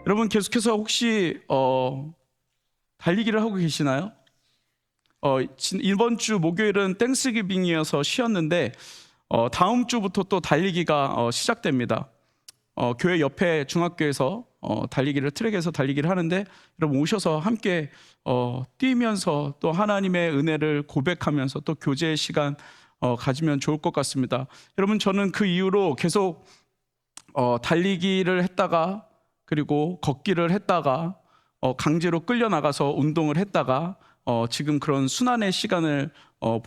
여러분 계속해서 혹시 달리기를 하고 계시나요? 이번 주 목요일은 땡스기빙이어서 쉬었는데 다음 주부터 또 달리기가 시작됩니다. 교회 옆에 중학교에서 달리기를 트랙에서 달리기를 하는데 여러분 오셔서 함께 뛰면서 또 하나님의 은혜를 고백하면서 또 교제의 시간 가지면 좋을 것 같습니다. 여러분 저는 그 이후로 계속 달리기를 했다가 그리고 걷기를 했다가 강제로 끌려나가서 운동을 했다가 지금 그런 순환의 시간을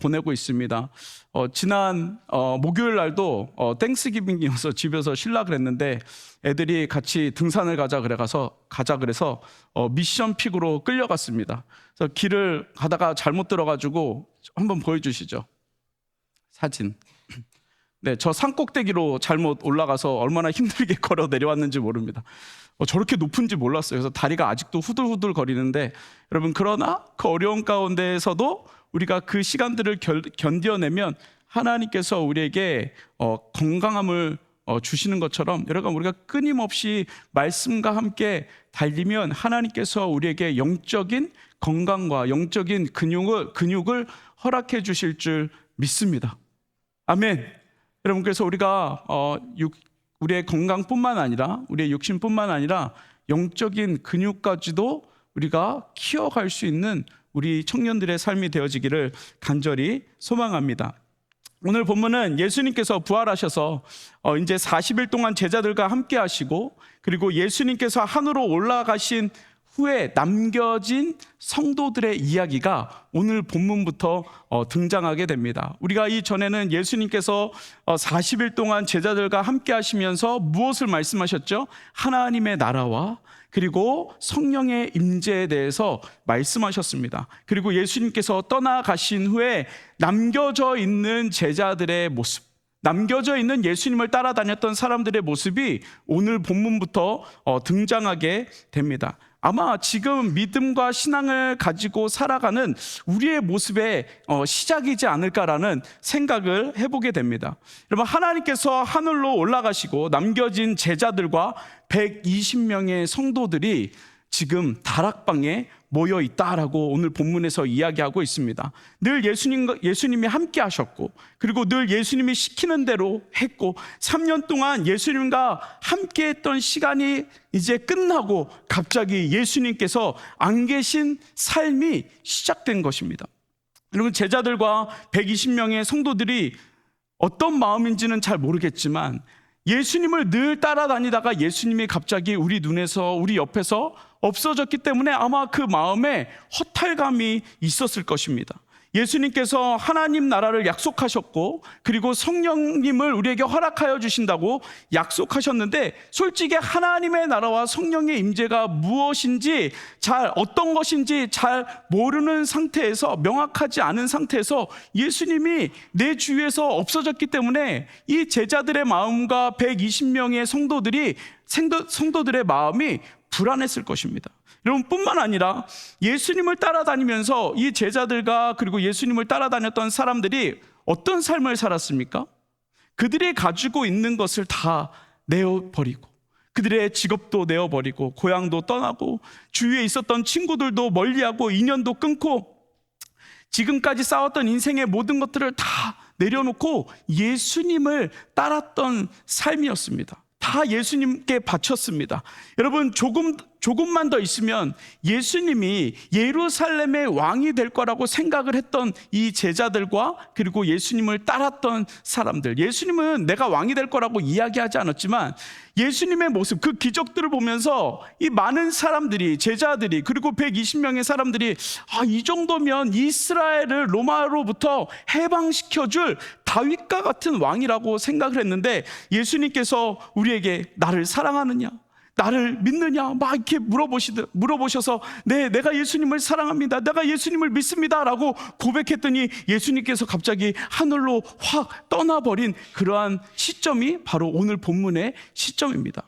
보내고 있습니다. 지난 목요일 날도 땡스기빙이어서 집에서 쉬려고 그랬는데 애들이 같이 등산을 가자 그래서 미션 픽으로 끌려갔습니다. 그래서 길을 가다가 잘못 들어가지고 한번 보여주시죠. 사진. 네, 저 산꼭대기로 잘못 올라가서 얼마나 힘들게 걸어 내려왔는지 모릅니다. 저렇게 높은지 몰랐어요. 그래서 다리가 아직도 후들후들 거리는데 여러분, 그러나 그 어려운 가운데에서도 우리가 그 시간들을 견뎌내면 하나님께서 우리에게 건강함을 주시는 것처럼 여러분, 우리가 끊임없이 말씀과 함께 달리면 하나님께서 우리에게 영적인 건강과 영적인 근육을 허락해 주실 줄 믿습니다. 아멘. 여러분, 그래서 우리가 우리의 건강뿐만 아니라 우리의 육신뿐만 아니라 영적인 근육까지도 우리가 키워갈 수 있는 우리 청년들의 삶이 되어지기를 간절히 소망합니다. 오늘 본문은 예수님께서 부활하셔서 이제 40일 동안 제자들과 함께 하시고, 그리고 예수님께서 하늘로 올라가신 후에 남겨진 성도들의 이야기가 오늘 본문부터 등장하게 됩니다. 우리가 이전에는 예수님께서 40일 동안 제자들과 함께 하시면서 무엇을 말씀하셨죠? 하나님의 나라와 그리고 성령의 임재에 대해서 말씀하셨습니다. 그리고 예수님께서 떠나가신 후에 남겨져 있는 제자들의 모습, 남겨져 있는 예수님을 따라다녔던 사람들의 모습이 오늘 본문부터 등장하게 됩니다. 아마 지금 믿음과 신앙을 가지고 살아가는 우리의 모습의 시작이지 않을까라는 생각을 해보게 됩니다. 여러분, 하나님께서 하늘로 올라가시고 남겨진 제자들과 120명의 성도들이 지금 다락방에 모여 있다라고 오늘 본문에서 이야기하고 있습니다. 늘 예수님이 함께 하셨고, 그리고 늘 예수님이 시키는 대로 했고, 3년 동안 예수님과 함께 했던 시간이 이제 끝나고 갑자기 예수님께서 안 계신 삶이 시작된 것입니다. 여러분, 제자들과 120명의 성도들이 어떤 마음인지는 잘 모르겠지만 예수님을 늘 따라다니다가 예수님이 갑자기 우리 눈에서, 우리 옆에서 없어졌기 때문에 아마 그 마음에 허탈감이 있었을 것입니다. 예수님께서 하나님 나라를 약속하셨고, 그리고 성령님을 우리에게 허락하여 주신다고 약속하셨는데, 솔직히 하나님의 나라와 성령의 임재가 무엇인지 어떤 것인지 잘 모르는 상태에서, 명확하지 않은 상태에서 예수님이 내 주위에서 없어졌기 때문에 이 제자들의 마음과 120명의 성도들의 마음이 불안했을 것입니다. 여러분, 뿐만 아니라 예수님을 따라다니면서 이 제자들과 그리고 예수님을 따라다녔던 사람들이 어떤 삶을 살았습니까? 그들이 가지고 있는 것을 다 내어버리고, 그들의 직업도 내어버리고, 고향도 떠나고, 주위에 있었던 친구들도 멀리하고, 인연도 끊고, 지금까지 쌓았던 인생의 모든 것들을 다 내려놓고 예수님을 따랐던 삶이었습니다. 다 예수님께 바쳤습니다. 여러분, 조금만 더 있으면 예수님이 예루살렘의 왕이 될 거라고 생각을 했던 이 제자들과 그리고 예수님을 따랐던 사람들, 예수님은 내가 왕이 될 거라고 이야기하지 않았지만 예수님의 모습, 그 기적들을 보면서 이 많은 사람들이, 제자들이, 그리고 120명의 사람들이 이 정도면 이스라엘을 로마로부터 해방시켜줄 다윗과 같은 왕이라고 생각을 했는데, 예수님께서 우리에게 나를 사랑하느냐, 나를 믿느냐 막 이렇게 물어보셔서 네, 내가 예수님을 사랑합니다, 내가 예수님을 믿습니다 라고 고백했더니 예수님께서 갑자기 하늘로 확 떠나버린 그러한 시점이 바로 오늘 본문의 시점입니다.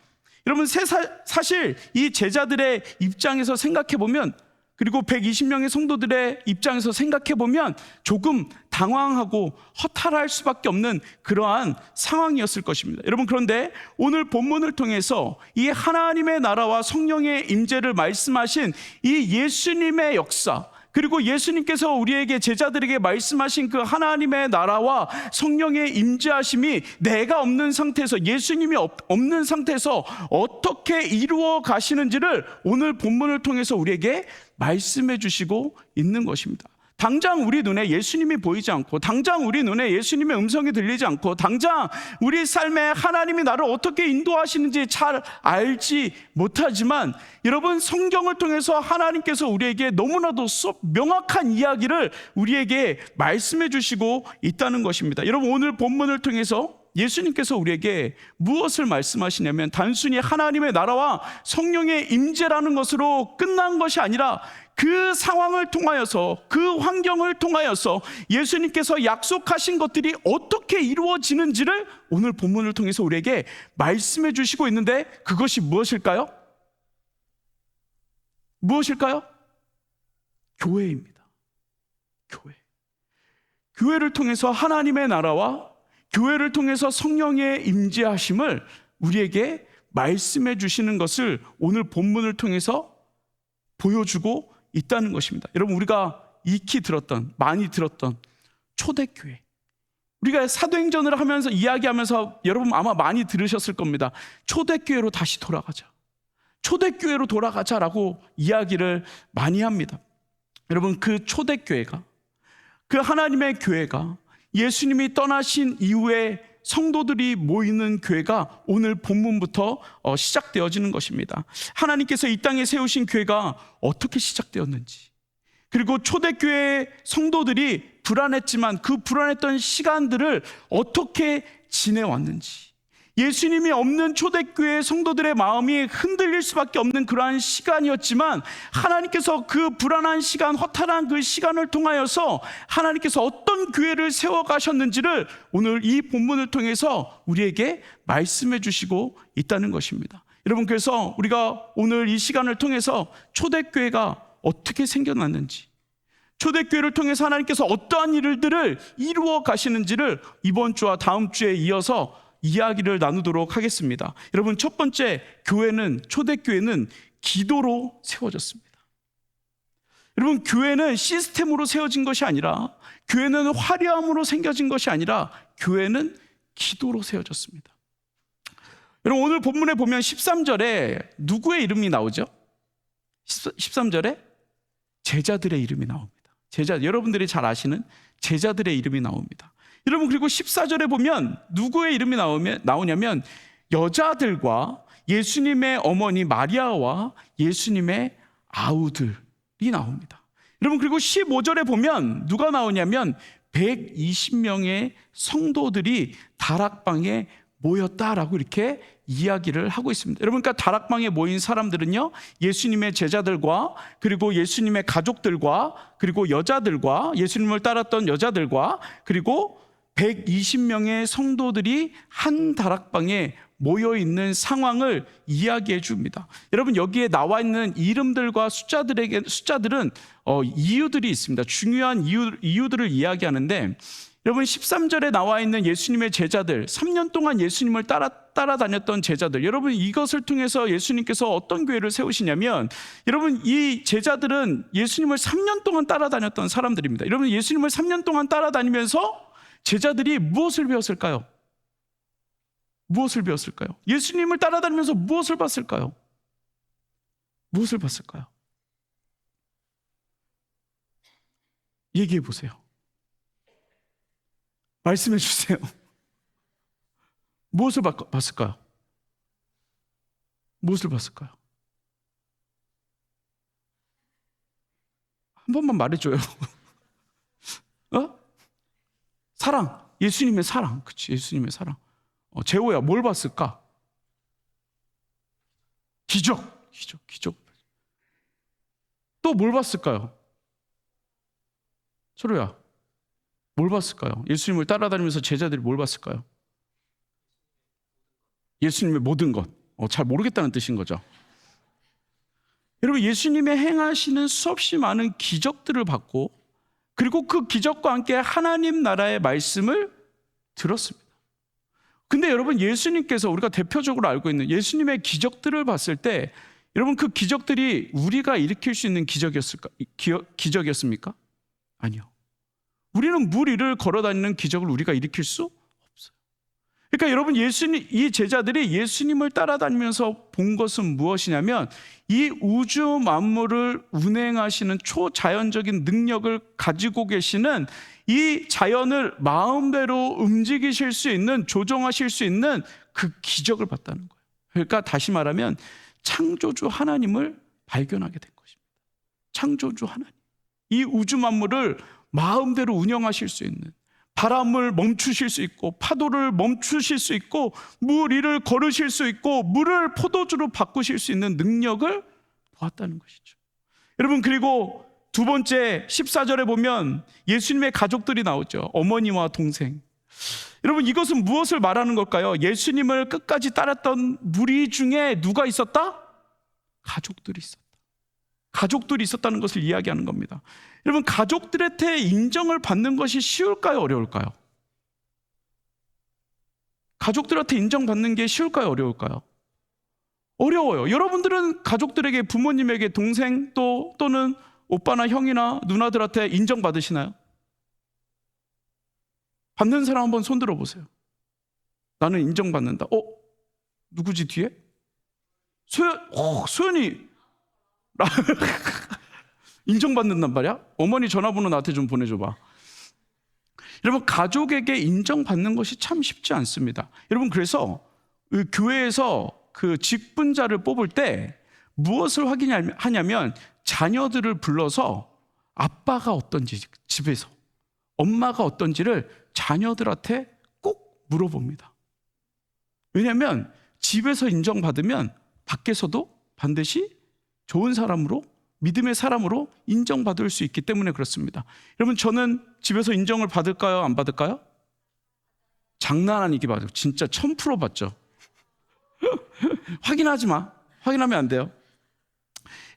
여러분, 사실 이 제자들의 입장에서 생각해 보면 그리고 120명의 성도들의 입장에서 생각해 보면 조금 당황하고 허탈할 수밖에 없는 그러한 상황이었을 것입니다. 여러분, 그런데 오늘 본문을 통해서 이 하나님의 나라와 성령의 임재를 말씀하신 이 예수님의 역사, 그리고 예수님께서 우리에게, 제자들에게 말씀하신 그 하나님의 나라와 성령의 임재하심이 내가 없는 상태에서, 예수님이 없는 상태에서 어떻게 이루어 가시는지를 오늘 본문을 통해서 우리에게 말씀해 주시고 있는 것입니다. 당장 우리 눈에 예수님이 보이지 않고, 당장 우리 눈에 예수님의 음성이 들리지 않고, 당장 우리 삶에 하나님이 나를 어떻게 인도하시는지 잘 알지 못하지만, 여러분, 성경을 통해서 하나님께서 우리에게 너무나도 명확한 이야기를 우리에게 말씀해 주시고 있다는 것입니다. 여러분, 오늘 본문을 통해서 예수님께서 우리에게 무엇을 말씀하시냐면, 단순히 하나님의 나라와 성령의 임재라는 것으로 끝난 것이 아니라 그 상황을 통하여서, 그 환경을 통하여서 예수님께서 약속하신 것들이 어떻게 이루어지는지를 오늘 본문을 통해서 우리에게 말씀해 주시고 있는데, 그것이 무엇일까요? 무엇일까요? 교회입니다. 교회를 통해서 하나님의 나라와 교회를 통해서 성령의 임재하심을 우리에게 말씀해 주시는 것을 오늘 본문을 통해서 보여주고 있다는 것입니다. 여러분, 우리가 익히 들었던, 많이 들었던 초대교회, 우리가 사도행전을 하면서, 이야기하면서 여러분 아마 많이 들으셨을 겁니다. 초대교회로 다시 돌아가자, 초대교회로 돌아가자라고 이야기를 많이 합니다. 여러분, 그 초대교회가, 그 하나님의 교회가 예수님이 떠나신 이후에 성도들이 모이는 교회가 오늘 본문부터 시작되어지는 것입니다. 하나님께서 이 땅에 세우신 교회가 어떻게 시작되었는지, 그리고 초대교회 성도들이 불안했지만 그 불안했던 시간들을 어떻게 지내왔는지, 예수님이 없는 초대교회 성도들의 마음이 흔들릴 수밖에 없는 그러한 시간이었지만, 하나님께서 그 불안한 시간, 허탈한 그 시간을 통하여서 하나님께서 어떤 교회를 세워가셨는지를 오늘 이 본문을 통해서 우리에게 말씀해 주시고 있다는 것입니다. 여러분, 그래서 우리가 오늘 이 시간을 통해서 초대교회가 어떻게 생겨났는지, 초대교회를 통해서 하나님께서 어떠한 일들을 이루어 가시는지를 이번 주와 다음 주에 이어서 이야기를 나누도록 하겠습니다. 여러분, 첫 번째, 초대교회는 기도로 세워졌습니다. 여러분, 교회는 시스템으로 세워진 것이 아니라, 교회는 화려함으로 생겨진 것이 아니라, 교회는 기도로 세워졌습니다. 여러분, 오늘 본문에 보면 13절에 누구의 이름이 나오죠? 13절에 제자들의 이름이 나옵니다. 여러분들이 잘 아시는 제자들의 이름이 나옵니다. 여러분, 그리고 14절에 보면 누구의 이름이 나오냐면 여자들과 예수님의 어머니 마리아와 예수님의 아우들이 나옵니다. 여러분, 그리고 15절에 보면 누가 나오냐면 120명의 성도들이 다락방에 모였다라고 이렇게 이야기를 하고 있습니다. 여러분, 그러니까 다락방에 모인 사람들은요, 예수님의 제자들과, 그리고 예수님의 가족들과, 그리고 여자들과, 예수님을 따랐던 여자들과, 그리고 120명의 성도들이 한 다락방에 모여 있는 상황을 이야기해 줍니다. 여러분, 여기에 나와 있는 이름들과 숫자들은 이유들이 있습니다. 중요한 이유들을 이야기하는데, 여러분, 13절에 나와 있는 예수님의 제자들, 3년 동안 예수님을 따라다녔던 제자들, 여러분, 이것을 통해서 예수님께서 어떤 교회를 세우시냐면, 여러분, 이 제자들은 예수님을 3년 동안 따라다녔던 사람들입니다. 여러분, 예수님을 3년 동안 따라다니면서 제자들이 무엇을 배웠을까요? 무엇을 배웠을까요? 예수님을 따라다니면서 무엇을 봤을까요? 무엇을 봤을까요? 얘기해 보세요. 말씀해 주세요. 무엇을 봤을까요? 무엇을 봤을까요? 한 번만 말해줘요. 사랑, 예수님의 사랑. 그치, 예수님의 사랑. 재호야, 뭘 봤을까? 기적. 또 뭘 봤을까요? 철호야, 뭘 봤을까요? 예수님을 따라다니면서 제자들이 뭘 봤을까요? 예수님의 모든 것. 잘 모르겠다는 뜻인 거죠. 여러분, 예수님의 행하시는 수없이 많은 기적들을 받고, 그리고 그 기적과 함께 하나님 나라의 말씀을 들었습니다. 근데 여러분, 예수님께서 우리가 대표적으로 알고 있는 예수님의 기적들을 봤을 때, 여러분, 그 기적들이 우리가 일으킬 수 있는 기적이었습니까? 아니요. 우리는 물 위를 걸어다니는 기적을 우리가 일으킬 수 없어요. 그러니까 여러분, 이 제자들이 예수님을 따라다니면서 본 것은 무엇이냐면, 이 우주 만물을 운행하시는 초자연적인 능력을 가지고 계시는, 이 자연을 마음대로 움직이실 수 있는, 조종하실 수 있는 그 기적을 봤다는 거예요. 그러니까 다시 말하면 창조주 하나님을 발견하게 된 것입니다. 창조주 하나님, 이 우주 만물을 마음대로 운영하실 수 있는, 바람을 멈추실 수 있고, 파도를 멈추실 수 있고, 물 위를 걸으실 수 있고, 물을 포도주로 바꾸실 수 있는 능력을 보았다는 것이죠. 여러분, 그리고 두 번째 14절에 보면 예수님의 가족들이 나오죠. 어머니와 동생. 여러분, 이것은 무엇을 말하는 걸까요? 예수님을 끝까지 따랐던 무리 중에 누가 있었다? 가족들이 있었다. 가족들이 있었다는 것을 이야기하는 겁니다. 여러분, 가족들한테 인정을 받는 것이 쉬울까요? 어려울까요? 가족들한테 인정받는 게 쉬울까요? 어려울까요? 어려워요. 여러분들은 가족들에게, 부모님에게, 동생 또는 오빠나 형이나 누나들한테 인정받으시나요? 받는 사람 한번 손 들어보세요. 나는 인정받는다. 누구지 뒤에? 소연이 인정받는단 말이야? 어머니 전화번호 나한테 좀 보내줘봐. 여러분, 가족에게 인정받는 것이 참 쉽지 않습니다. 여러분, 그래서 교회에서 그 직분자를 뽑을 때 무엇을 확인하냐면, 자녀들을 불러서 아빠가 어떤지, 집에서 엄마가 어떤지를 자녀들한테 꼭 물어봅니다. 왜냐하면 집에서 인정받으면 밖에서도 반드시 좋은 사람으로, 믿음의 사람으로 인정받을 수 있기 때문에 그렇습니다. 여러분, 저는 집에서 인정을 받을까요? 안 받을까요? 장난 아니게 받아요. 진짜 1000% 받죠. 확인하지 마. 확인하면 안 돼요.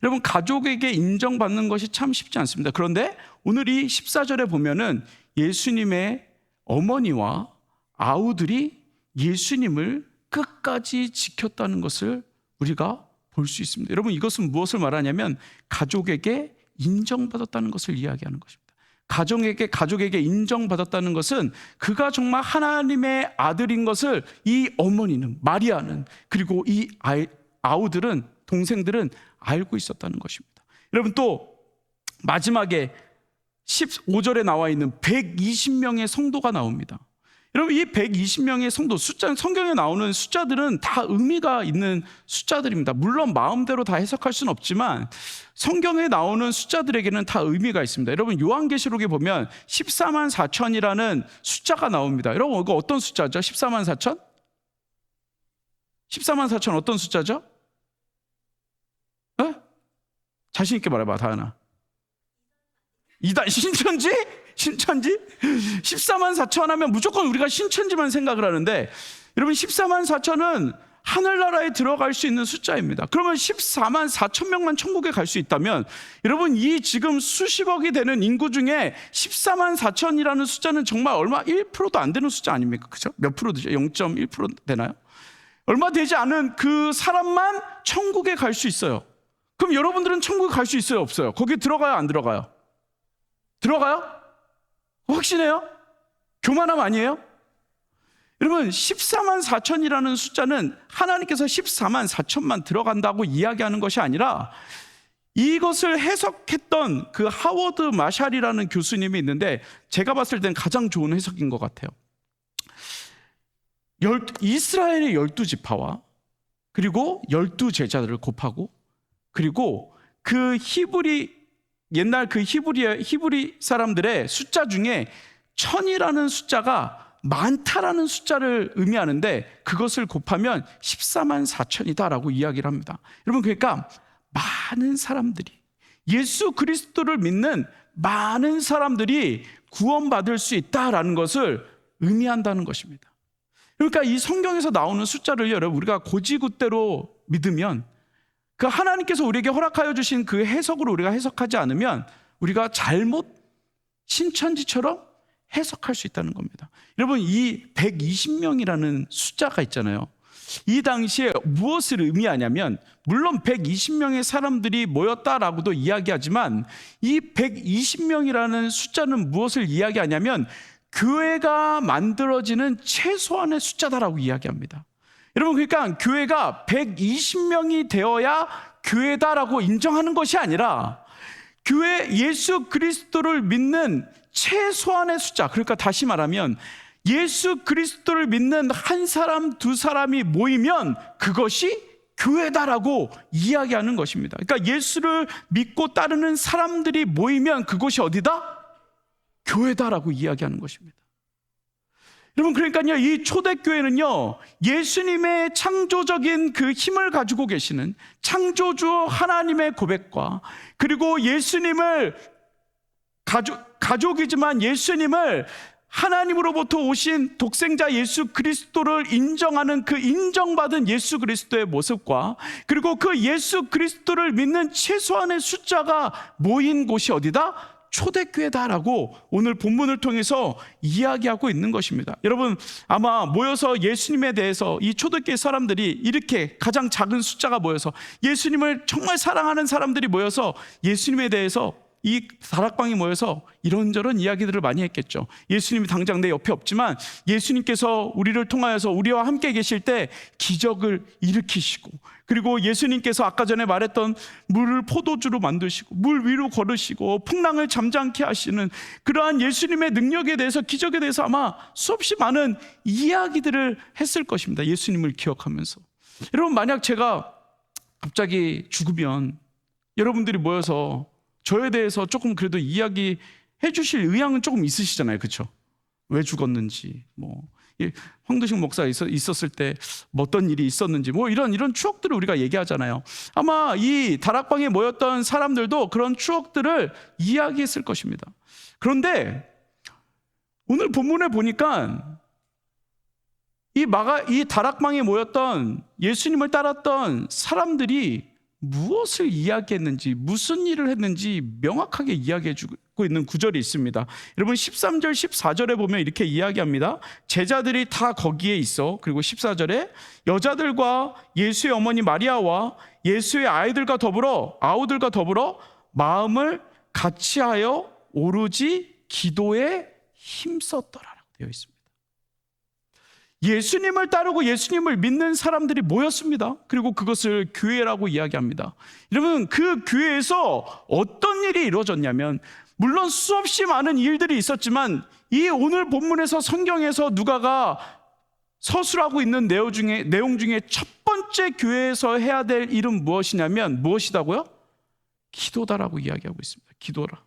여러분, 가족에게 인정받는 것이 참 쉽지 않습니다. 그런데 오늘 이 14절에 보면은 예수님의 어머니와 아우들이 예수님을 끝까지 지켰다는 것을 우리가 볼 수 있습니다. 여러분, 이것은 무엇을 말하냐면 가족에게 인정받았다는 것을 이야기하는 것입니다. 가족에게 인정받았다는 것은 그가 정말 하나님의 아들인 것을 이 어머니는, 마리아는, 그리고 이 아우들은, 동생들은 알고 있었다는 것입니다. 여러분, 또 마지막에 15절에 나와 있는 120명의 성도가 나옵니다. 여러분, 이 120명의 성도, 성경에 나오는 숫자들은 다 의미가 있는 숫자들입니다. 물론 마음대로 다 해석할 수는 없지만 성경에 나오는 숫자들에게는 다 의미가 있습니다. 여러분, 요한계시록에 보면 14만 4천이라는 숫자가 나옵니다. 여러분, 이거 어떤 숫자죠? 14만 4천? 14만 4천 어떤 숫자죠? 자신 있게 말해봐, 다은아. 신천지? 14만 4천 하면 무조건 우리가 신천지만 생각을 하는데, 여러분, 14만 4천은 하늘나라에 들어갈 수 있는 숫자입니다. 그러면 14만 4천 명만 천국에 갈 수 있다면, 여러분, 이 지금 수십억이 되는 인구 중에 14만 4천이라는 숫자는 정말 얼마, 1%도 안 되는 숫자 아닙니까? 그죠? 몇 프로 되죠? 0.1% 되나요? 얼마 되지 않은 그 사람만 천국에 갈 수 있어요. 그럼 여러분들은 천국에 갈 수 있어요? 없어요? 거기 들어가요? 안 들어가요? 들어가요? 확신해요? 교만함 아니에요? 여러분, 14만 4천이라는 숫자는 하나님께서 14만 4천만 들어간다고 이야기하는 것이 아니라, 이것을 해석했던 그 하워드 마샬이라는 교수님이 있는데, 제가 봤을 땐 가장 좋은 해석인 것 같아요. 이스라엘의 12지파와 그리고 12제자들을 곱하고, 그리고 그 옛날 그 히브리 사람들의 숫자 중에 1000이라는 숫자가 많다라는 숫자를 의미하는데, 그것을 곱하면 14만 4천이다라고 이야기를 합니다. 여러분, 그러니까 많은 사람들이, 예수 그리스도를 믿는 많은 사람들이 구원받을 수 있다라는 것을 의미한다는 것입니다. 그러니까 이 성경에서 나오는 숫자를 여러분, 우리가 고지굿대로 믿으면 그 하나님께서 우리에게 허락하여 주신 그 해석으로 우리가 해석하지 않으면 우리가 잘못 신천지처럼 해석할 수 있다는 겁니다. 여러분, 이 120명이라는 숫자가 있잖아요. 이 당시에 무엇을 의미하냐면, 물론 120명의 사람들이 모였다라고도 이야기하지만 이 120명이라는 숫자는 무엇을 이야기하냐면 교회가 만들어지는 최소한의 숫자다라고 이야기합니다. 여러분, 그러니까 교회가 120명이 되어야 교회다라고 인정하는 것이 아니라 교회 예수 그리스도를 믿는 최소한의 숫자, 그러니까 다시 말하면 예수 그리스도를 믿는 한 사람, 두 사람이 모이면 그것이 교회다라고 이야기하는 것입니다. 그러니까 예수를 믿고 따르는 사람들이 모이면 그것이 어디다? 교회다라고 이야기하는 것입니다. 여러분, 그러니까요, 이 초대교회는요, 예수님의 창조적인 그 힘을 가지고 계시는 창조주 하나님의 고백과, 그리고 예수님을 가족이지만 예수님을 하나님으로부터 오신 독생자 예수 그리스도를 인정하는 그 인정받은 예수 그리스도의 모습과, 그리고 그 예수 그리스도를 믿는 최소한의 숫자가 모인 곳이 어디다? 초대교회다라고 오늘 본문을 통해서 이야기하고 있는 것입니다. 여러분, 아마 모여서 예수님에 대해서 이 초대교회 사람들이 이렇게 가장 작은 숫자가 모여서 예수님을 정말 사랑하는 사람들이 모여서 예수님에 대해서 이 다락방에 모여서 이런저런 이야기들을 많이 했겠죠. 예수님이 당장 내 옆에 없지만 예수님께서 우리를 통하여서 우리와 함께 계실 때 기적을 일으키시고, 그리고 예수님께서 아까 전에 말했던 물을 포도주로 만드시고 물 위로 걸으시고 풍랑을 잠잠케 하시는 그러한 예수님의 능력에 대해서, 기적에 대해서 아마 수없이 많은 이야기들을 했을 것입니다. 예수님을 기억하면서. 여러분, 만약 제가 갑자기 죽으면 여러분들이 모여서 저에 대해서 조금 그래도 이야기해 주실 의향은 조금 있으시잖아요, 그렇죠? 왜 죽었는지, 황두식 목사 있었을 때 어떤 일이 있었는지, 이런 추억들을 우리가 얘기하잖아요. 아마 이 다락방에 모였던 사람들도 그런 추억들을 이야기했을 것입니다. 그런데 오늘 본문에 보니까 이 다락방에 모였던 예수님을 따랐던 사람들이 무엇을 이야기했는지, 무슨 일을 했는지 명확하게 이야기해주고 있는 구절이 있습니다. 여러분, 13절 14절에 보면 이렇게 이야기합니다. 제자들이 다 거기에 있어. 그리고 14절에 여자들과 예수의 어머니 마리아와 예수의 아우들과 더불어 마음을 같이하여 오로지 기도에 힘썼더라라고 되어 있습니다. 예수님을 따르고 예수님을 믿는 사람들이 모였습니다. 그리고 그것을 교회라고 이야기합니다. 여러분, 그 교회에서 어떤 일이 이루어졌냐면, 물론 수없이 많은 일들이 있었지만 이 오늘 본문에서 성경에서 누가가 서술하고 있는 내용 중에 첫 번째 교회에서 해야 될 일은 무엇이냐면, 무엇이다고요? 기도다라고 이야기하고 있습니다. 기도라.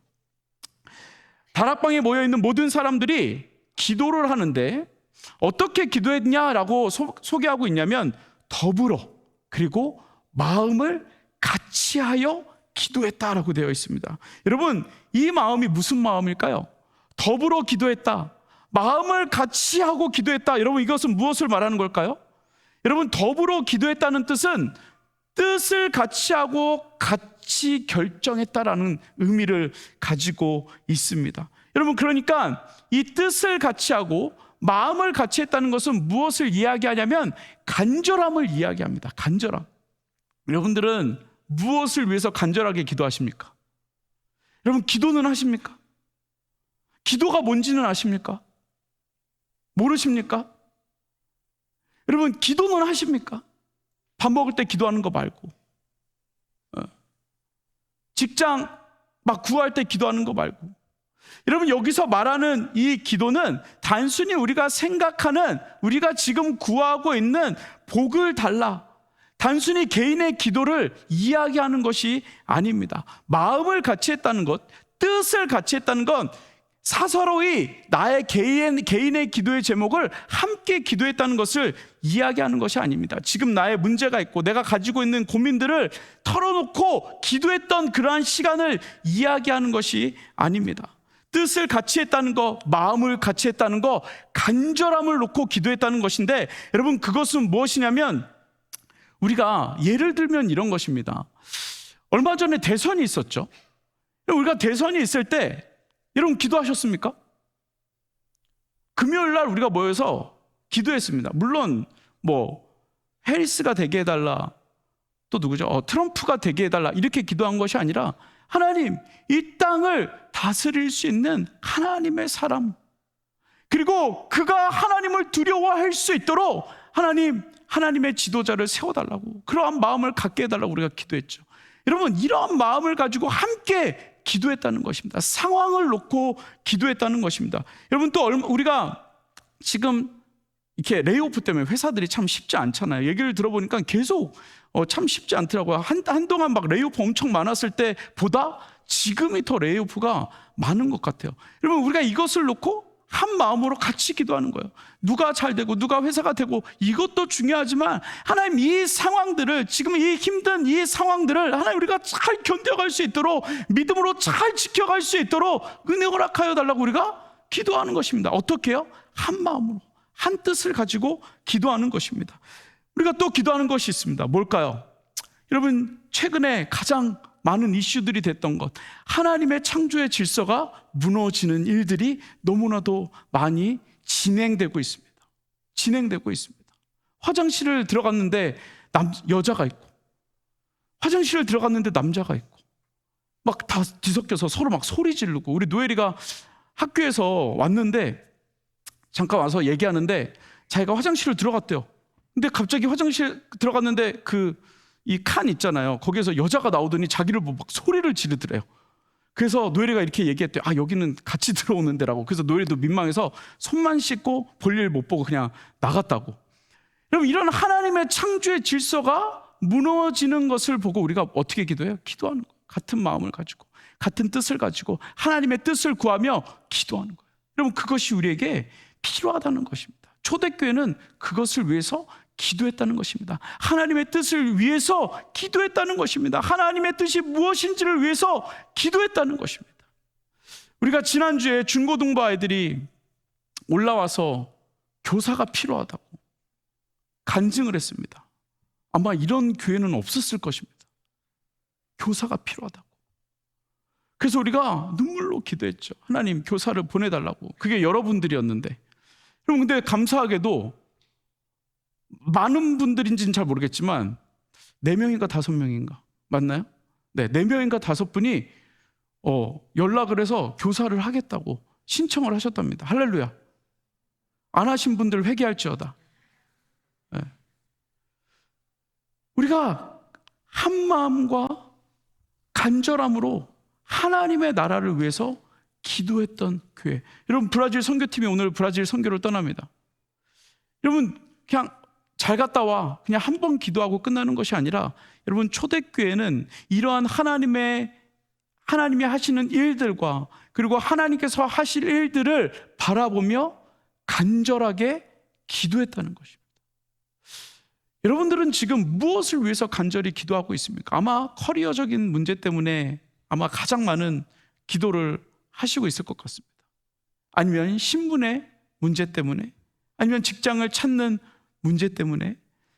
다락방에 모여있는 모든 사람들이 기도를 하는데 어떻게 기도했냐라고 소개하고 있냐면 더불어, 그리고 마음을 같이하여 기도했다라고 되어 있습니다. 여러분, 이 마음이 무슨 마음일까요? 더불어 기도했다, 마음을 같이하고 기도했다. 여러분, 이것은 무엇을 말하는 걸까요? 여러분, 더불어 기도했다는 뜻은 뜻을 같이 하고 같이 결정했다라는 의미를 가지고 있습니다. 여러분, 그러니까 이 뜻을 같이 하고 마음을 같이 했다는 것은 무엇을 이야기하냐면 간절함을 이야기합니다. 간절함. 여러분들은 무엇을 위해서 간절하게 기도하십니까? 여러분, 기도는 하십니까? 기도가 뭔지는 아십니까? 모르십니까? 여러분, 기도는 하십니까? 밥 먹을 때 기도하는 거 말고, 직장 막 구할 때 기도하는 거 말고, 여러분, 여기서 말하는 이 기도는 단순히 우리가 생각하는, 우리가 지금 구하고 있는 복을 달라, 단순히 개인의 기도를 이야기하는 것이 아닙니다. 마음을 같이 했다는 것, 뜻을 같이 했다는 건 사서로이 나의 개인의 기도의 제목을 함께 기도했다는 것을 이야기하는 것이 아닙니다. 지금 나의 문제가 있고 내가 가지고 있는 고민들을 털어놓고 기도했던 그러한 시간을 이야기하는 것이 아닙니다. 뜻을 같이 했다는 거, 마음을 같이 했다는 거, 간절함을 놓고 기도했다는 것인데, 여러분, 그것은 무엇이냐면 우리가 예를 들면 이런 것입니다. 얼마 전에 대선이 있었죠. 우리가 대선이 있을 때 여러분 기도하셨습니까? 금요일 날 우리가 모여서 기도했습니다. 물론 해리스가 되게 해달라, 또 누구죠? 트럼프가 되게 해달라, 이렇게 기도한 것이 아니라 하나님, 이 땅을 다스릴 수 있는 하나님의 사람, 그리고 그가 하나님을 두려워할 수 있도록 하나님의 지도자를 세워달라고, 그러한 마음을 갖게 해달라고 우리가 기도했죠. 여러분, 이러한 마음을 가지고 함께 기도했다는 것입니다. 상황을 놓고 기도했다는 것입니다. 여러분, 또 우리가 지금 이렇게 레이오프 때문에 회사들이 참 쉽지 않잖아요. 얘기를 들어보니까 계속 참 쉽지 않더라고요. 한동안 막 레이오프 엄청 많았을 때보다 지금이 더 레이오프가 많은 것 같아요. 여러분, 우리가 이것을 놓고 한 마음으로 같이 기도하는 거예요. 누가 잘 되고 누가 회사가 되고 이것도 중요하지만 하나님, 이 상황들을, 지금 이 힘든 이 상황들을 하나님 우리가 잘 견뎌갈 수 있도록, 믿음으로 잘 지켜갈 수 있도록 은혜 허락하여 달라고 우리가 기도하는 것입니다. 어떻게 해요? 한 마음으로, 한 뜻을 가지고 기도하는 것입니다. 우리가 또 기도하는 것이 있습니다. 뭘까요? 여러분, 최근에 가장 많은 이슈들이 됐던 것, 하나님의 창조의 질서가 무너지는 일들이 너무나도 많이 진행되고 있습니다. 화장실을 들어갔는데 여자가 있고, 화장실을 들어갔는데 남자가 있고, 막 다 뒤섞여서 서로 막 소리 지르고. 우리 노엘이가 학교에서 왔는데 잠깐 와서 얘기하는데 자기가 화장실을 들어갔대요. 근데 갑자기 화장실 들어갔는데 이 칸 있잖아요. 거기에서 여자가 나오더니 자기를 보고 막 소리를 지르더래요. 그래서 노엘이가 이렇게 얘기했대요. 여기는 같이 들어오는 데라고. 그래서 노엘이도 민망해서 손만 씻고 볼일 못 보고 그냥 나갔다고. 여러분, 이런 하나님의 창조의 질서가 무너지는 것을 보고 우리가 어떻게 기도해요? 기도하는 거예요. 같은 마음을 가지고, 같은 뜻을 가지고 하나님의 뜻을 구하며 기도하는 거예요. 여러분, 그것이 우리에게 필요하다는 것입니다. 초대교회는 그것을 위해서 기도했다는 것입니다. 하나님의 뜻을 위해서 기도했다는 것입니다. 하나님의 뜻이 무엇인지를 위해서 기도했다는 것입니다. 우리가 지난주에 중고등부 아이들이 올라와서 교사가 필요하다고 간증을 했습니다. 아마 이런 교회는 없었을 것입니다. 교사가 필요하다고. 그래서 우리가 눈물로 기도했죠. 하나님, 교사를 보내달라고. 그게 여러분들이었는데, 여러분, 근데 감사하게도 많은 분들인지는 잘 모르겠지만 4명인가 5명인가 맞나요? 네, 4명인가 5분이 연락을 해서 교사를 하겠다고 신청을 하셨답니다. 할렐루야. 안 하신 분들 회개할지어다. 네. 우리가 한 마음과 간절함으로 하나님의 나라를 위해서 기도했던 교회. 여러분, 브라질 선교팀이 오늘 브라질 선교를 떠납니다. 여러분, 그냥 잘 갔다 와, 그냥 한 번 기도하고 끝나는 것이 아니라, 여러분, 초대교회는 이러한 하나님이 하시는 일들과, 그리고 하나님께서 하실 일들을 바라보며 간절하게 기도했다는 것입니다. 여러분들은 지금 무엇을 위해서 간절히 기도하고 있습니까? 아마 커리어적인 문제 때문에 아마 가장 많은 기도를 하시고 있을 것 같습니다. 아니면 신분의 문제 때문에, 아니면 직장을 찾는 문제 때문에,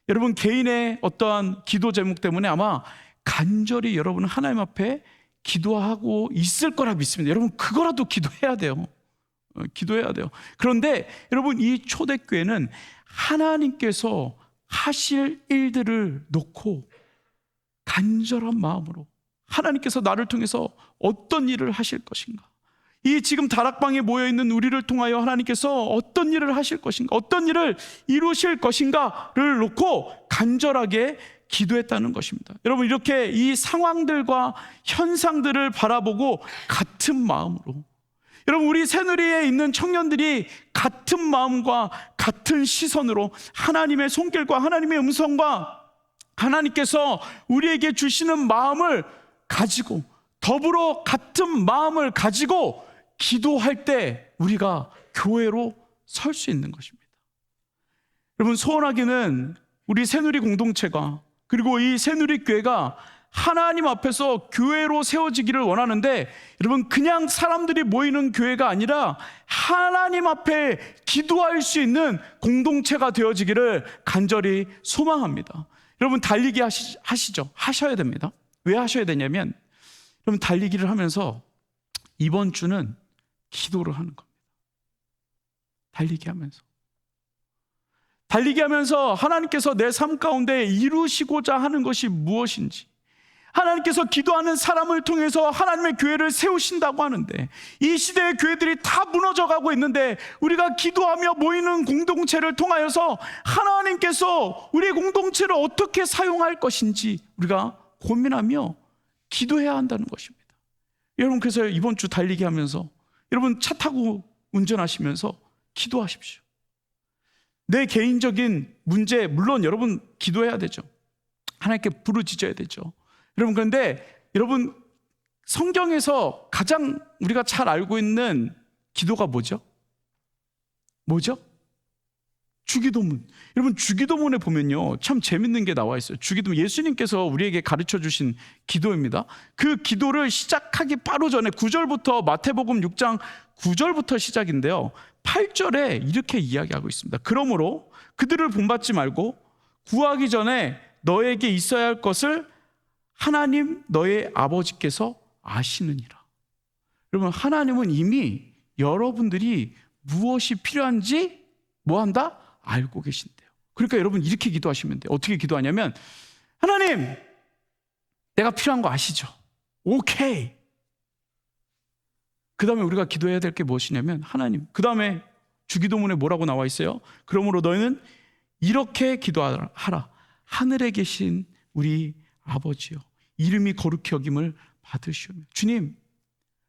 여러분 개인의 어떠한 기도 제목 때문에 아마 간절히 여러분은 하나님 앞에 기도하고 있을 거라 믿습니다. 여러분, 그거라도 기도해야 돼요. 기도해야 돼요. 그런데 여러분, 이 초대교회는 하나님께서 하실 일들을 놓고 간절한 마음으로, 하나님께서 나를 통해서 어떤 일을 하실 것인가, 이 지금 다락방에 모여있는 우리를 통하여 하나님께서 어떤 일을 하실 것인가, 어떤 일을 이루실 것인가를 놓고 간절하게 기도했다는 것입니다. 여러분, 이렇게 이 상황들과 현상들을 바라보고 같은 마음으로, 여러분, 우리 새누리에 있는 청년들이 같은 마음과 같은 시선으로 하나님의 손길과 하나님의 음성과 하나님께서 우리에게 주시는 마음을 가지고, 더불어 같은 마음을 가지고 기도할 때 우리가 교회로 설 수 있는 것입니다. 여러분, 소원하기는 우리 새누리 공동체가, 그리고 이 새누리 교회가 하나님 앞에서 교회로 세워지기를 원하는데, 여러분, 그냥 사람들이 모이는 교회가 아니라 하나님 앞에 기도할 수 있는 공동체가 되어지기를 간절히 소망합니다. 여러분 달리기 하시죠. 하셔야 됩니다. 왜 하셔야 되냐면 여러분 달리기를 하면서 이번 주는 기도를 하는 겁니다. 달리기 하면서 하나님께서 내 삶 가운데 이루시고자 하는 것이 무엇인지, 하나님께서 기도하는 사람을 통해서 하나님의 교회를 세우신다고 하는데, 이 시대의 교회들이 다 무너져가고 있는데 우리가 기도하며 모이는 공동체를 통하여서 하나님께서 우리의 공동체를 어떻게 사용할 것인지 우리가 고민하며 기도해야 한다는 것입니다. 여러분, 그래서 이번 주 달리기 하면서 여러분 차 타고 운전하시면서 기도하십시오. 내 개인적인 문제, 물론 여러분 기도해야 되죠. 하나님께 부르짖어야 되죠. 여러분, 그런데 여러분 성경에서 가장 우리가 잘 알고 있는 기도가 뭐죠? 주기도문. 여러분 주기도문에 보면요 참 재밌는 게 나와 있어요. 주기도문, 예수님께서 우리에게 가르쳐 주신 기도입니다. 그 기도를 시작하기 바로 전에 9절부터, 마태복음 6장 9절부터 시작인데요, 8절에 이렇게 이야기하고 있습니다. 그러므로 그들을 본받지 말고 구하기 전에 너에게 있어야 할 것을 하나님 너의 아버지께서 아시느니라. 여러분, 하나님은 이미 여러분들이 무엇이 필요한지 뭐한다? 알고 계신대요. 그러니까 여러분 이렇게 기도하시면 돼요. 어떻게 기도하냐면, 하나님 내가 필요한 거 아시죠? 오케이. 그 다음에 우리가 기도해야 될 게 무엇이냐면, 하나님, 그 다음에 주기도문에 뭐라고 나와 있어요? 그러므로 너희는 이렇게 기도하라. 하늘에 계신 우리 아버지요, 이름이 거룩히 여김을 받으시오며. 주님,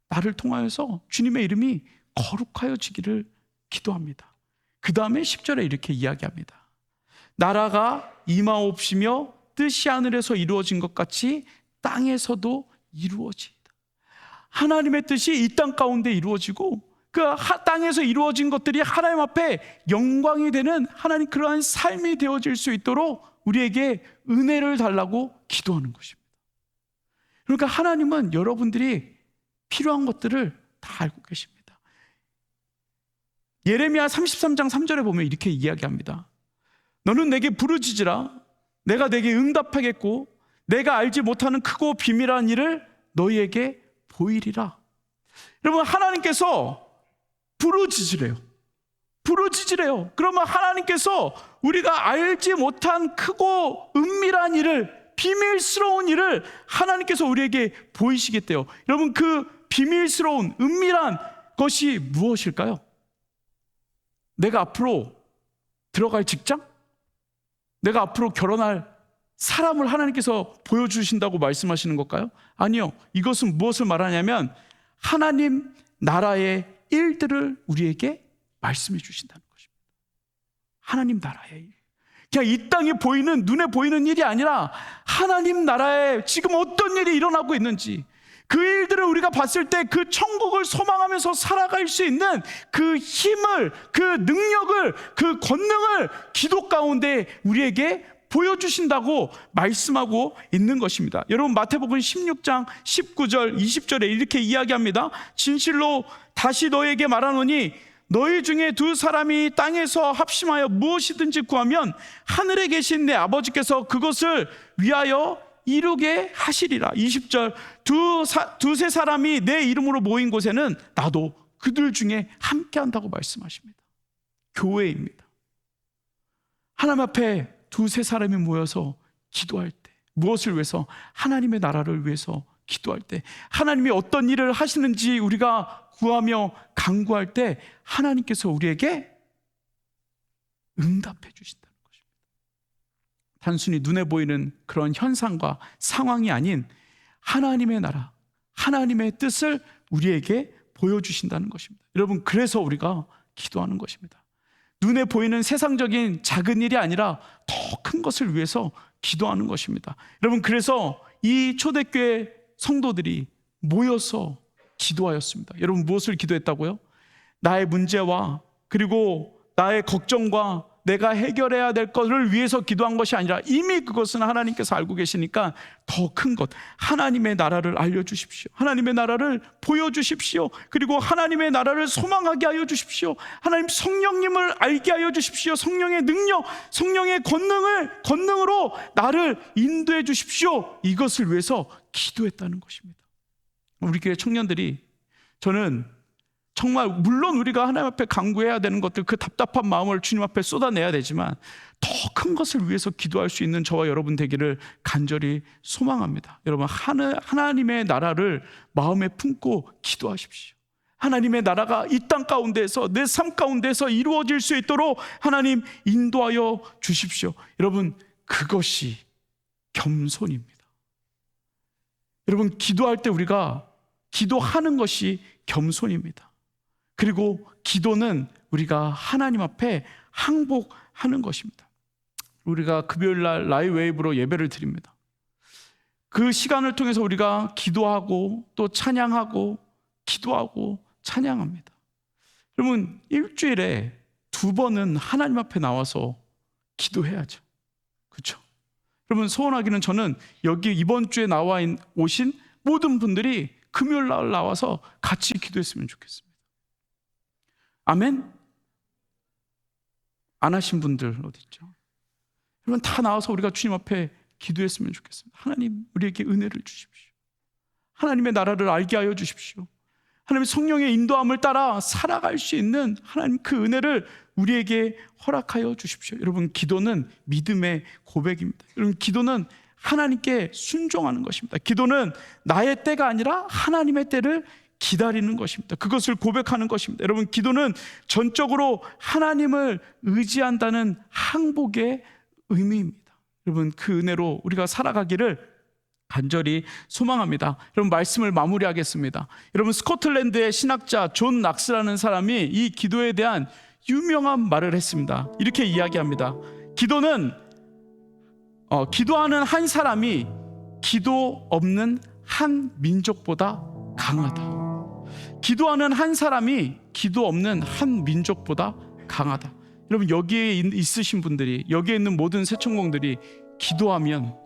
나를 통하여서 주님의 이름이 거룩하여지기를 기도합니다. 그 다음에 10절에 이렇게 이야기합니다. 나라가 임하옵시며 뜻이 하늘에서 이루어진 것 같이 땅에서도 이루어지이다. 하나님의 뜻이 이 땅 가운데 이루어지고 그 땅에서 이루어진 것들이 하나님 앞에 영광이 되는 하나님 그러한 삶이 되어질 수 있도록 우리에게 은혜를 달라고 기도하는 것입니다. 그러니까 하나님은 여러분들이 필요한 것들을 다 알고 계십니다. 예레미야 33장 3절에 보면 이렇게 이야기합니다. 너는 내게 부르짖으라. 내가 내게 응답하겠고 내가 알지 못하는 크고 비밀한 일을 너희에게 보이리라. 여러분, 하나님께서 부르짖으래요. 그러면 하나님께서 우리가 알지 못한 크고 은밀한 일을, 비밀스러운 일을 하나님께서 우리에게 보이시겠대요. 여러분, 그 비밀스러운 은밀한 것이 무엇일까요? 내가 앞으로 들어갈 직장? 내가 앞으로 결혼할 사람을 하나님께서 보여주신다고 말씀하시는 걸까요? 아니요. 이것은 무엇을 말하냐면 하나님 나라의 일들을 우리에게 말씀해 주신다는 것입니다. 하나님 나라의 일. 그냥 이 땅에 보이는, 눈에 보이는 일이 아니라 하나님 나라에 지금 어떤 일이 일어나고 있는지, 그 일들을 우리가 봤을 때 그 천국을 소망하면서 살아갈 수 있는 그 힘을, 그 능력을, 그 권능을 기도 가운데 우리에게 보여주신다고 말씀하고 있는 것입니다. 여러분, 마태복음 16장 19절 20절에 이렇게 이야기합니다. 진실로 다시 너에게 말하노니 너희 중에 두 사람이 땅에서 합심하여 무엇이든지 구하면 하늘에 계신 내 아버지께서 그것을 위하여 이루게 하시리라. 20절 두세 사람이 내 이름으로 모인 곳에는 나도 그들 중에 함께 한다고 말씀하십니다. 교회입니다. 하나님 앞에 두세 사람이 모여서 기도할 때, 무엇을 위해서? 하나님의 나라를 위해서 기도할 때, 하나님이 어떤 일을 하시는지 우리가 구하며 간구할 때 하나님께서 우리에게 응답해 주신다는 것입니다. 단순히 눈에 보이는 그런 현상과 상황이 아닌 하나님의 나라, 하나님의 뜻을 우리에게 보여주신다는 것입니다. 여러분, 그래서 우리가 기도하는 것입니다. 눈에 보이는 세상적인 작은 일이 아니라 더 큰 것을 위해서 기도하는 것입니다. 여러분, 그래서 이 초대교회 성도들이 모여서 기도하였습니다. 여러분, 무엇을 기도했다고요? 나의 문제와 그리고 나의 걱정과 내가 해결해야 될 것을 위해서 기도한 것이 아니라 이미 그것은 하나님께서 알고 계시니까 더 큰 것, 하나님의 나라를 알려주십시오. 하나님의 나라를 보여주십시오. 그리고 하나님의 나라를 소망하게 하여 주십시오. 하나님 성령님을 알게 하여 주십시오. 성령의 능력, 성령의 권능으로 나를 인도해 주십시오. 이것을 위해서 기도했다는 것입니다. 우리 교회 청년들이, 저는 정말 물론 우리가 하나님 앞에 간구해야 되는 것들, 그 답답한 마음을 주님 앞에 쏟아내야 되지만 더 큰 것을 위해서 기도할 수 있는 저와 여러분 되기를 간절히 소망합니다. 여러분, 하나님의 나라를 마음에 품고 기도하십시오. 하나님의 나라가 이 땅 가운데에서, 내 삶 가운데서 이루어질 수 있도록 하나님 인도하여 주십시오. 여러분, 그것이 겸손입니다. 여러분, 기도할 때 우리가 기도하는 것이 겸손입니다. 그리고 기도는 우리가 하나님 앞에 항복하는 것입니다. 우리가 금요일날 라이브웨이브로 예배를 드립니다. 그 시간을 통해서 우리가 기도하고 또 찬양하고 기도하고 찬양합니다. 여러분, 일주일에 2번은 하나님 앞에 나와서 기도해야죠. 그렇죠? 여러분, 소원하기는 저는 여기 이번 주에 오신 모든 분들이 금요일날 나와서 같이 기도했으면 좋겠습니다. 아멘? 안 하신 분들 어디 있죠? 여러분, 다 나와서 우리가 주님 앞에 기도했으면 좋겠습니다. 하나님, 우리에게 은혜를 주십시오. 하나님의 나라를 알게 하여 주십시오. 하나님의 성령의 인도함을 따라 살아갈 수 있는 하나님 그 은혜를 우리에게 허락하여 주십시오. 여러분, 기도는 믿음의 고백입니다. 여러분, 기도는 하나님께 순종하는 것입니다. 기도는 나의 때가 아니라 하나님의 때를 기다리는 것입니다. 그것을 고백하는 것입니다. 여러분, 기도는 전적으로 하나님을 의지한다는 항복의 의미입니다. 여러분, 그 은혜로 우리가 살아가기를 간절히 소망합니다. 여러분, 말씀을 마무리하겠습니다. 여러분, 스코틀랜드의 신학자 존 낙스라는 사람이 이 기도에 대한 유명한 말을 했습니다. 이렇게 이야기합니다. 기도는 기도하는 한 사람이 기도 없는 한 민족보다 강하다. 기도하는 한 사람이 기도 없는 한 민족보다 강하다. 여러분, 여기에 있으신 분들이, 여기에 있는 모든 새천공들이 기도하면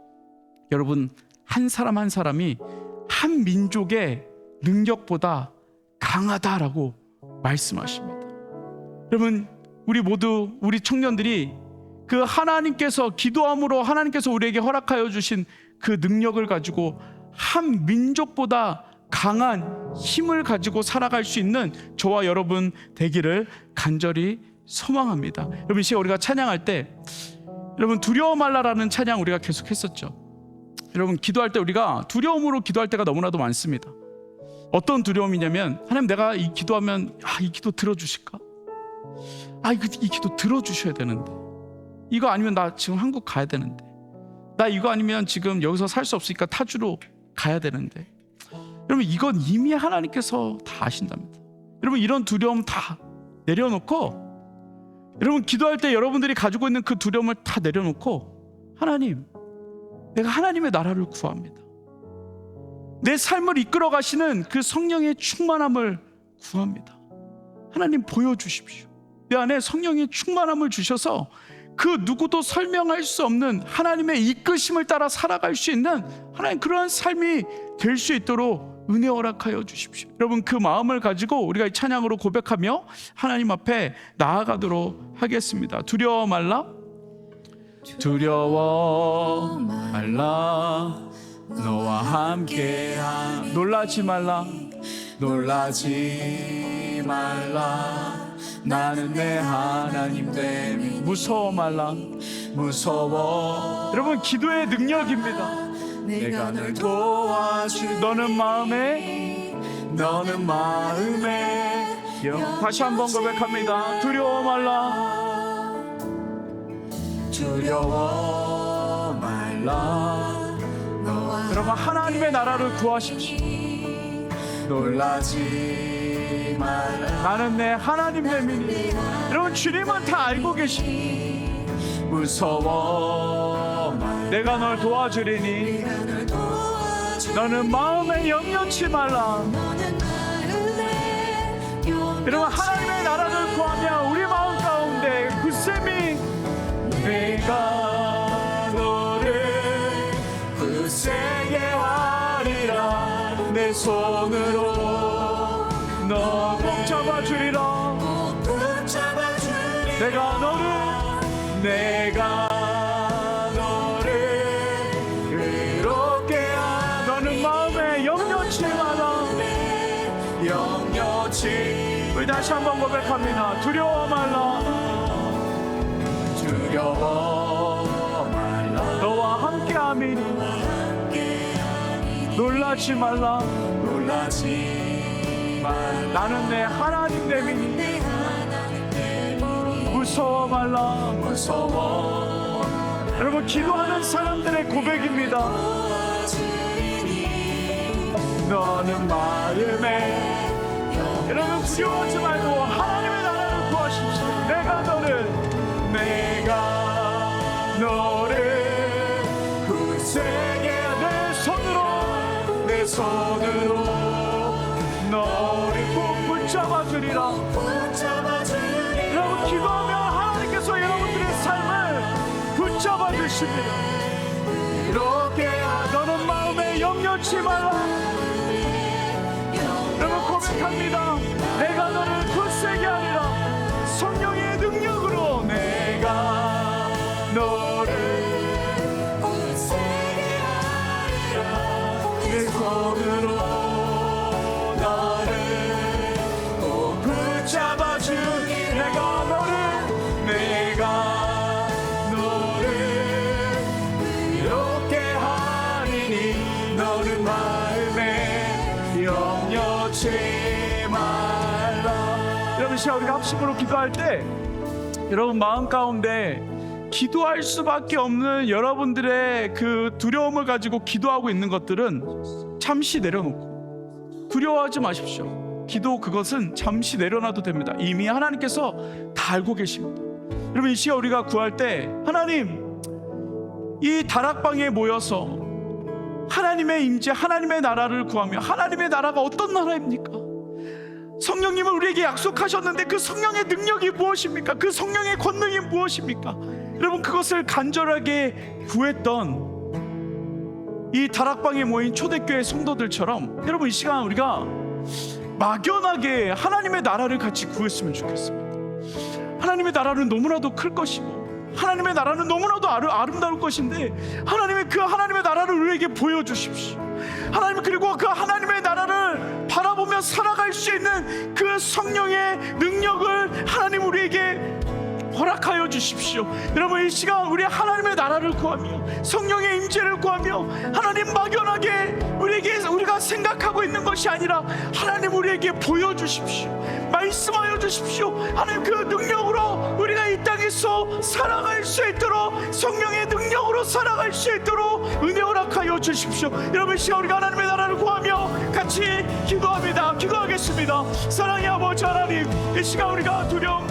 여러분, 한 사람 한 사람이 한 민족의 능력보다 강하다라고 말씀하십니다. 여러분, 우리 모두, 우리 청년들이 그 하나님께서 기도함으로 하나님께서 우리에게 허락하여 주신 그 능력을 가지고 한 민족보다 강한 힘을 가지고 살아갈 수 있는 저와 여러분 되기를 간절히 소망합니다. 여러분, 이 시간 우리가 찬양할 때, 여러분, 두려워 말라라는 찬양 우리가 계속 했었죠. 여러분, 기도할 때 우리가 두려움으로 기도할 때가 너무나도 많습니다. 어떤 두려움이냐면, 하나님, 내가 이 기도하면 이 기도 들어주실까? 이 기도 들어주셔야 되는데, 이거 아니면 나 지금 한국 가야 되는데, 나 이거 아니면 지금 여기서 살 수 없으니까 타주로 가야 되는데. 여러분, 이건 이미 하나님께서 다 아신답니다. 여러분, 이런 두려움 다 내려놓고, 여러분, 기도할 때 여러분들이 가지고 있는 그 두려움을 다 내려놓고, 하나님, 내가 하나님의 나라를 구합니다. 내 삶을 이끌어 가시는 그 성령의 충만함을 구합니다. 하나님, 보여주십시오. 내 안에 성령의 충만함을 주셔서 그 누구도 설명할 수 없는 하나님의 이끄심을 따라 살아갈 수 있는 하나님, 그러한 삶이 될 수 있도록 은혜 허락하여 주십시오. 여러분, 그 마음을 가지고 우리가 이 찬양으로 고백하며 하나님 앞에 나아가도록 하겠습니다. 두려워 말라, 두려워 말라, 너와 함께한, 놀라지 말라, 놀라지 말라, 나는 내 하나님 됨이, 무서워 말라, 무서워. 여러분, 기도의 능력입니다. 내가 널 도와줄, 너는 마음에 다시 한번 고백합니다. 두려워 말라, 두려워 말라, 여러분, 하나님의 나라를 구하십시오. 놀라지 말라, 나는 내 하나님 됨이니. 여러분, 주님은 다 알고 계시니, 무서워 말라, 내가 널 도와주리니, 너는 마음에 염려치 말라. 여러분, 하나님의 나라를 구하며 우리 마음 가운데 굳셈이 손으로 너 꼭 잡아주리라. 내가 너를 의롭게 하라. 너는 마음에 염려치 마라. 우리 다시 한번 고백합니다. 두려워 말라. 너와 함께함이니 놀라지 말라. 나는 내 하나님 됨이니 무서워 말라. 여러분, 기도하는 사람들의 고백입니다. 너는 마음에, 여러분 두려워하지 말고 하나님의 나라를 구하십시오. 내가 너를 굳세게 내 손으로 너를 꼭 붙잡아 주리라. 여러분 기도하면 하나님께서 여러분들의 삶을 붙잡아 주십니다. 이렇게 너는 마음에 염려치 말라. 여러분 고백합니다. 내가 너를 굳세게 하리라. 성령의 능력으로 내가 너를 굳세게 하리라. 내 손으로 너를 꼭 붙잡아 주리. 내가 너를 이롭게 하리니 너는 마음에 염려치 말라. 여러분 시간 우리가 합심으로 기도할 때 여러분 마음 가운데 기도할 수밖에 없는 여러분들의 그 두려움을 가지고 기도하고 있는 것들은 잠시 내려놓고 두려워하지 마십시오. 기도 그것은 잠시 내려놔도 됩니다. 이미 하나님께서 다 알고 계십니다. 여러분 이 시간 우리가 구할 때 하나님 이 다락방에 모여서 하나님의 임재 하나님의 나라를 구하며 하나님의 나라가 어떤 나라입니까? 성령님은 우리에게 약속하셨는데 그 성령의 능력이 무엇입니까? 그 성령의 권능이 무엇입니까? 여러분 그것을 간절하게 구했던 이 다락방에 모인 초대교회 성도들처럼 여러분 이 시간 우리가 막연하게 하나님의 나라를 같이 구했으면 좋겠습니다. 하나님의 나라는 너무나도 클 것이고 하나님의 나라는 너무나도 아름다울 것인데 하나님의 그 하나님의 나라를 우리에게 보여주십시오. 하나님 그리고 그 하나님의 나라를 바라보며 살아갈 수 있는 그 성령의 능력을 하나님 우리에게 허락하여 주십시오. 여러분 이 시간 우리 하나님의 나라를 구하며 성령의 임재를 구하며 하나님 막연하게 우리가 생각하고 있는 것이 아니라 하나님 우리에게 보여주십시오. 말씀하여 주십시오. 하나님 그 능력으로 우리가 이 땅에서 살아갈 수 있도록 성령의 능력으로 살아갈 수 있도록 은혜 허락하여 주십시오. 여러분 이 시간 우리가 하나님의 나라를 구하며 같이 기도합니다. 기도하겠습니다. 사랑의 아버지 하나님 이 시간 우리가 두려움